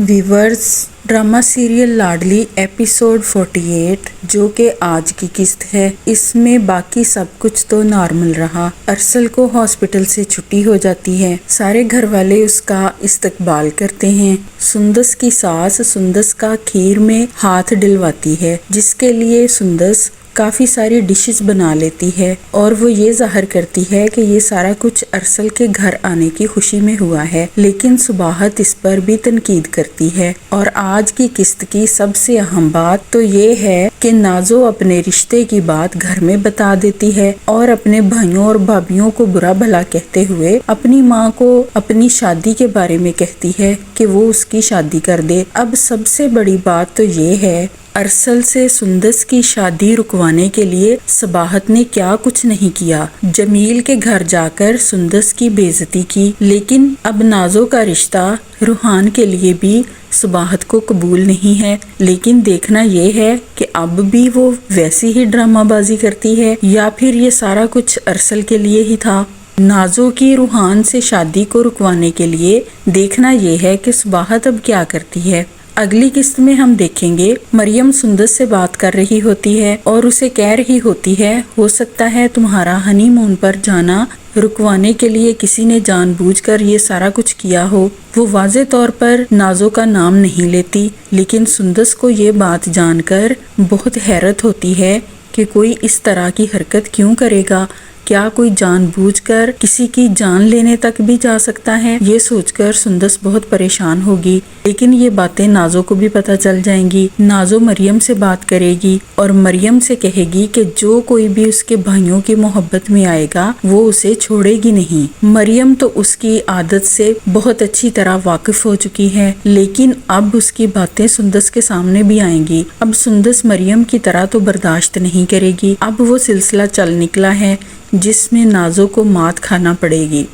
Viewers, drama serial लाडली episode 48 जो कि आज की किस्त है, इसमें बाकी सब कुछ तो नॉर्मल रहा। अरसल को हॉस्पिटल से छुट्टी हो जाती है। सारे घर वाले उसका इस्तकबाल करते हैं। सुंदस की सास सुंदस का खीर में हाथ डलवाती है, जिसके लिए सुंदस काफ़ी सारी डिशेस बना लेती है और वो ये जाहिर करती है कि ये सारा कुछ अरसल के घर आने की खुशी में हुआ है। लेकिन सुबाहत इस पर भी तनकीद करती है। और आज की किस्त की सबसे अहम बात तो ये है कि नाजो अपने रिश्ते की बात घर में बता देती है और अपने भाइयों और भाभियों को बुरा भला कहते हुए अपनी माँ को अपनी शादी के बारे में कहती है कि वो उसकी शादी कर दे। अब सबसे बड़ी बात तो ये है, अरसल से सुंदस की शादी रुकवाने के लिए सबाहत ने क्या कुछ नहीं किया। जमील के घर जाकर सुंदस की बेइज्जती की, लेकिन अब नाजो का रिश्ता रूहान के लिए भी सुबाहत को कबूल नहीं है। लेकिन देखना ये है कि अब भी वो वैसी ही ड्रामाबाजी करती है या फिर ये सारा कुछ अरसल के लिए ही था। नाजो की रूहान से शादी को रुकवाने के लिए देखना ये है कि सुबाहत अब क्या करती है। अगली किस्त में हम देखेंगे मरियम सुंदस से बात कर रही होती है और उसे कह रही होती है, हो सकता है तुम्हारा हनीमून पर जाना रुकवाने के लिए किसी ने जानबूझकर ये सारा कुछ किया हो। वो वाज़े तौर पर नाजो का नाम नहीं लेती, लेकिन सुंदस को ये बात जानकर बहुत हैरत होती है कि कोई इस तरह की हरकत क्यों करेगा। क्या कोई जानबूझकर किसी की जान लेने तक भी जा सकता है? ये सोचकर सुंदस बहुत परेशान होगी। लेकिन ये बातें नाजो को भी पता चल जाएंगी। नाजो मरियम से बात करेगी और मरियम से कहेगी कि जो कोई भी उसके भाइयों की मोहब्बत में आएगा वो उसे छोड़ेगी नहीं। मरियम तो उसकी आदत से बहुत अच्छी तरह वाकिफ हो चुकी है, लेकिन अब उसकी बातें सुंदस के सामने भी आएंगी। अब सुंदस मरियम की तरह तो बर्दाश्त नहीं करेगी। अब वो सिलसिला चल निकला है जिसमें नाजो को मात खाना पड़ेगी।